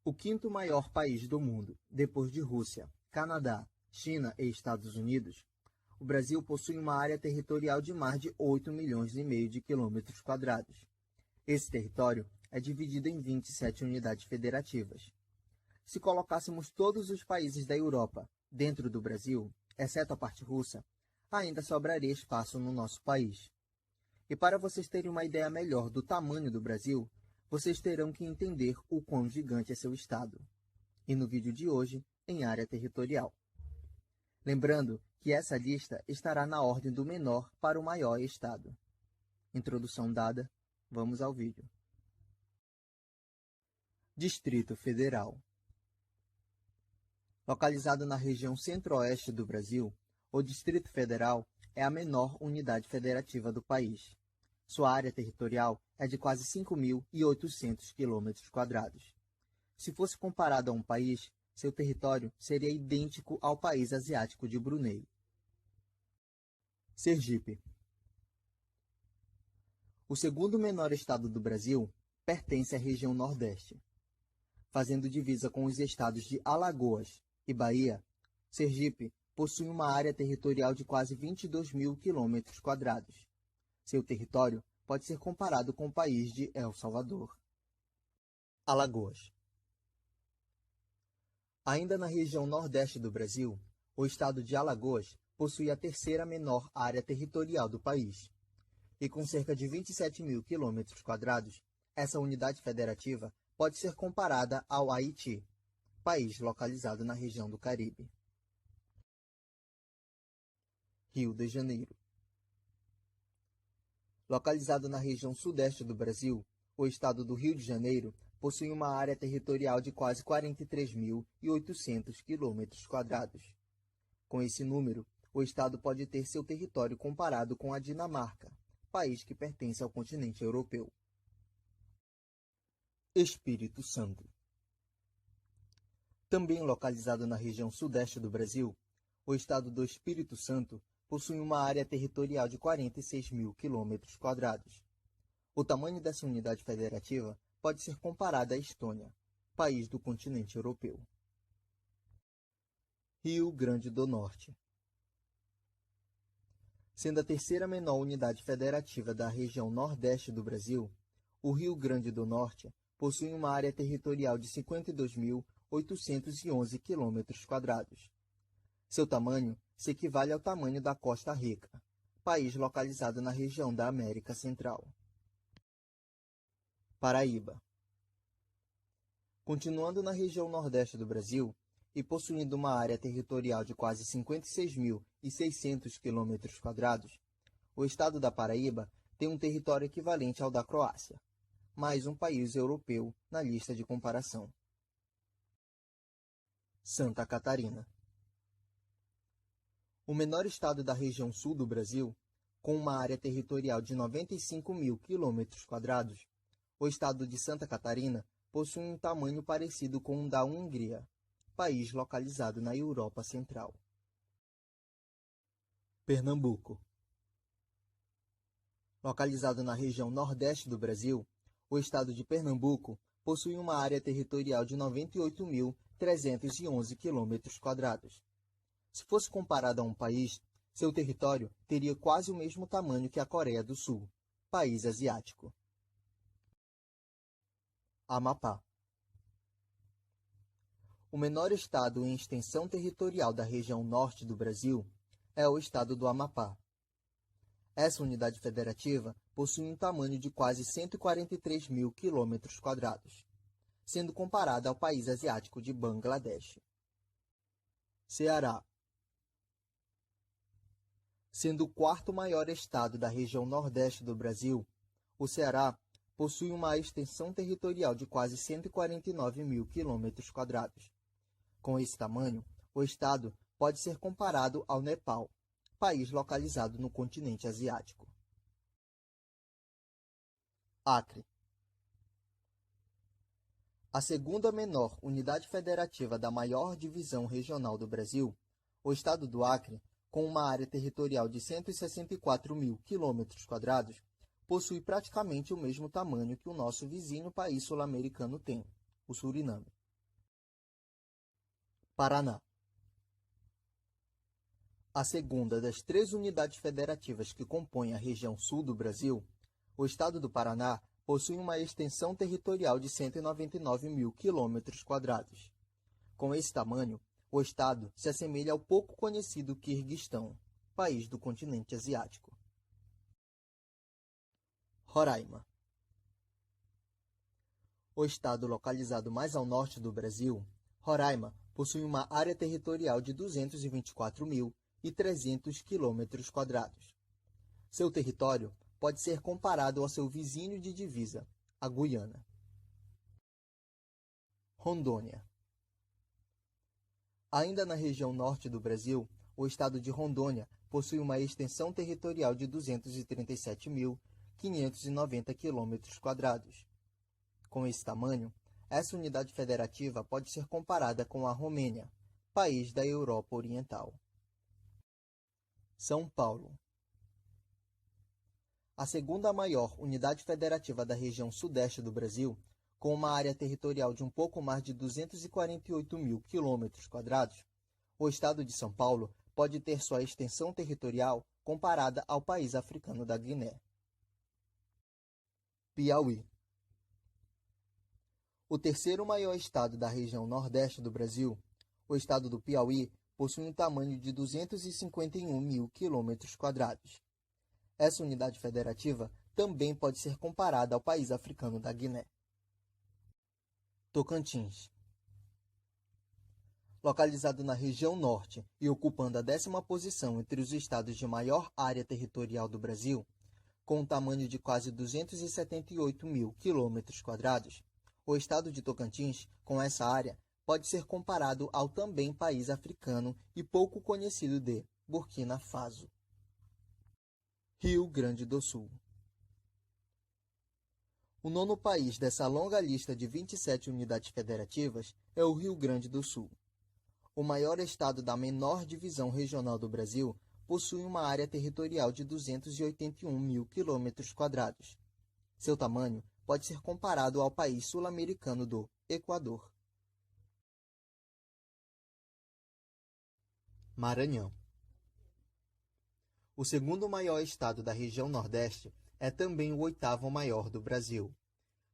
O quinto maior país do mundo, depois de Rússia, Canadá, China e Estados Unidos, o Brasil possui uma área territorial de mais de 8 milhões e meio de quilômetros quadrados. Esse território é dividido em 27 unidades federativas. Se colocássemos todos os países da Europa dentro do Brasil, exceto a parte russa, ainda sobraria espaço no nosso país. E para vocês terem uma ideia melhor do tamanho do Brasil, vocês terão que entender o quão gigante é seu estado. E no vídeo de hoje, em área territorial. Lembrando que essa lista estará na ordem do menor para o maior estado. Introdução dada, vamos ao vídeo. Distrito Federal. Localizado na região centro-oeste do Brasil, o Distrito Federal é a menor unidade federativa do país. Sua área territorial é de quase 5.800 km². Se fosse comparado a um país, seu território seria idêntico ao país asiático de Brunei. Sergipe. O segundo menor estado do Brasil pertence à região Nordeste. Fazendo divisa com os estados de Alagoas e Bahia, Sergipe possui uma área territorial de quase 22.000 km². Seu território pode ser comparado com o país de El Salvador. Alagoas. Ainda na região Nordeste do Brasil, o estado de Alagoas possui a terceira menor área territorial do país. E com cerca de 27.000 km², essa unidade federativa pode ser comparada ao Haiti, país localizado na região do Caribe. Rio de Janeiro. Localizado na região sudeste do Brasil, o estado do Rio de Janeiro possui uma área territorial de quase 43.800 km². Com esse número, o estado pode ter seu território comparado com a Dinamarca, país que pertence ao continente europeu. Espírito Santo. Também localizado na região sudeste do Brasil, o estado do Espírito Santo possui uma área territorial de 46.000 km². O tamanho dessa unidade federativa pode ser comparado à Estônia, país do continente europeu. Rio Grande do Norte. Sendo a terceira menor unidade federativa da região Nordeste do Brasil, o Rio Grande do Norte possui uma área territorial de 52.811 km². Seu tamanho se equivale ao tamanho da Costa Rica, país localizado na região da América Central. Paraíba. Continuando na região Nordeste do Brasil e possuindo uma área territorial de quase 56.600 km², o estado da Paraíba tem um território equivalente ao da Croácia, mais um país europeu na lista de comparação. Santa Catarina. O menor estado da região sul do Brasil, com uma área territorial de 95.000 km², o estado de Santa Catarina possui um tamanho parecido com o da Hungria, país localizado na Europa Central. Pernambuco. Localizado na região nordeste do Brasil, o estado de Pernambuco possui uma área territorial de 98.311 km². Se fosse comparado a um país, seu território teria quase o mesmo tamanho que a Coreia do Sul, país asiático. Amapá. O menor estado em extensão territorial da região norte do Brasil é o estado do Amapá. Essa unidade federativa possui um tamanho de quase 143.000 km², sendo comparada ao país asiático de Bangladesh. Ceará. Sendo o quarto maior estado da região nordeste do Brasil, o Ceará possui uma extensão territorial de quase 149.000 km². Com esse tamanho, o estado pode ser comparado ao Nepal, país localizado no continente asiático. Acre. A segunda menor unidade federativa da maior divisão regional do Brasil, o estado do Acre, com uma área territorial de 164.000 km², possui praticamente o mesmo tamanho que o nosso vizinho país sul-americano tem, o Suriname. Paraná. A segunda das 3 unidades federativas que compõem a região sul do Brasil, o estado do Paraná possui uma extensão territorial de 199 mil quilômetros quadrados. Com esse tamanho, o estado se assemelha ao pouco conhecido Quirguistão, país do continente asiático. Roraima. O estado localizado mais ao norte do Brasil, Roraima possui uma área territorial de 224.300 quilômetros quadrados. Seu território pode ser comparado ao seu vizinho de divisa, a Guiana. Rondônia. Ainda na região norte do Brasil, o estado de Rondônia possui uma extensão territorial de 237.590 quilômetros quadrados. Com esse tamanho, essa unidade federativa pode ser comparada com a Romênia, país da Europa Oriental. São Paulo. A segunda maior unidade federativa da região sudeste do Brasil, com uma área territorial de um pouco mais de 248 mil quilômetros quadrados, o estado de São Paulo pode ter sua extensão territorial comparada ao país africano da Guiné. Piauí. O terceiro maior estado da região nordeste do Brasil, o estado do Piauí possui um tamanho de 251 mil quilômetros quadrados. Essa unidade federativa também pode ser comparada ao país africano da Guiné. Tocantins. Localizado na região norte e ocupando a 10ª posição entre os estados de maior área territorial do Brasil, com um tamanho de quase 278 mil quilômetros quadrados, o estado de Tocantins, com essa área, pode ser comparado ao também país africano e pouco conhecido de Burkina Faso. Rio Grande do Sul. O nono país dessa longa lista de 27 unidades federativas é o Rio Grande do Sul. O maior estado da menor divisão regional do Brasil possui uma área territorial de 281 mil quilômetros quadrados. Seu tamanho pode ser comparado ao país sul-americano do Equador. Maranhão. O segundo maior estado da região Nordeste é também o 8º maior do Brasil.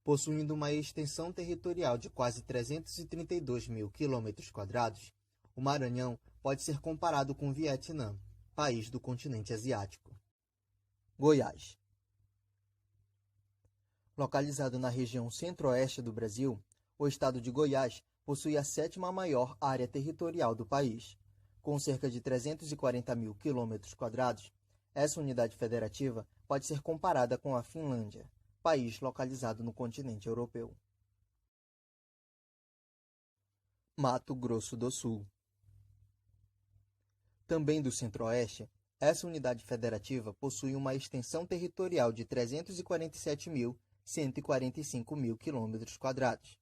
Possuindo uma extensão territorial de quase 332 mil quilômetros quadrados, o Maranhão pode ser comparado com o Vietnã, país do continente asiático. Goiás. Localizado na região centro-oeste do Brasil, o estado de Goiás possui a 7ª maior área territorial do país. Com cerca de 340 mil quilômetros quadrados, essa unidade federativa pode ser comparada com a Finlândia, país localizado no continente europeu. Mato Grosso do Sul. Também do centro-oeste, essa unidade federativa possui uma extensão territorial de 347.145 mil quilômetros quadrados,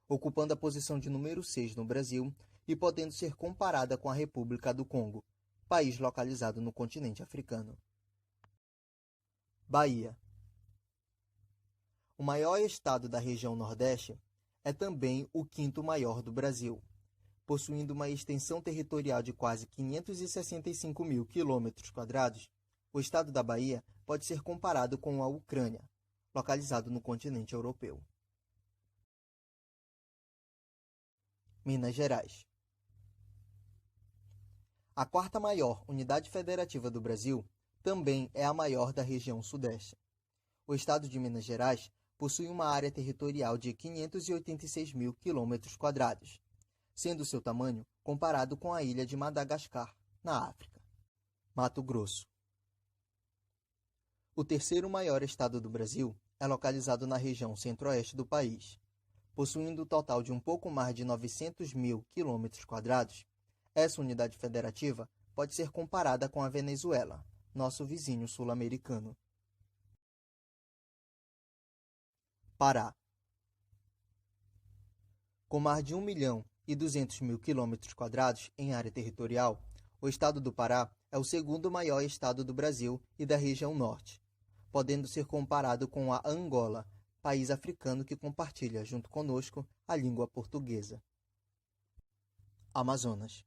ocupando a posição de número 6 no Brasil e podendo ser comparada com a República do Congo, país localizado no continente africano. Bahia. O maior estado da região Nordeste é também o 5º maior do Brasil, possuindo uma extensão territorial de quase 565 mil quilômetros quadrados. O estado da Bahia pode ser comparado com a Ucrânia, localizado no continente europeu. Minas Gerais. A 4ª maior unidade federativa do Brasil também é a maior da região Sudeste. O estado de Minas Gerais possui uma área territorial de 586 mil quilômetros quadrados, sendo seu tamanho comparado com a ilha de Madagascar, na África. Mato Grosso. O terceiro maior estado do Brasil é localizado na região centro-oeste do país. Possuindo um total de um pouco mais de 900 mil quilômetros quadrados, essa unidade federativa pode ser comparada com a Venezuela, nosso vizinho sul-americano. Pará. Com mais de 1.200.000 quilômetros quadrados em área territorial, o estado do Pará é o segundo maior estado do Brasil e da região norte, podendo ser comparado com a Angola, país africano que compartilha, junto conosco, a língua portuguesa. Amazonas.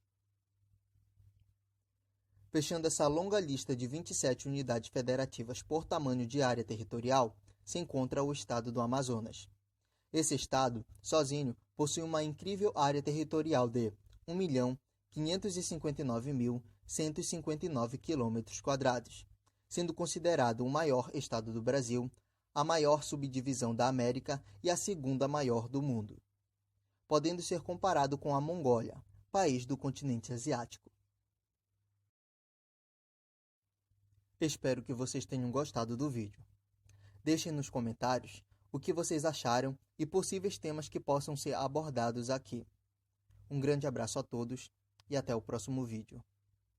Fechando essa longa lista de 27 unidades federativas por tamanho de área territorial, se encontra o estado do Amazonas. Esse estado, sozinho, possui uma incrível área territorial de 1.559.159 km², sendo considerado o maior estado do Brasil, a maior subdivisão da América e a segunda maior do mundo, podendo ser comparado com a Mongólia, país do continente asiático. Espero que vocês tenham gostado do vídeo. Deixem nos comentários o que vocês acharam e possíveis temas que possam ser abordados aqui. Um grande abraço a todos e até o próximo vídeo.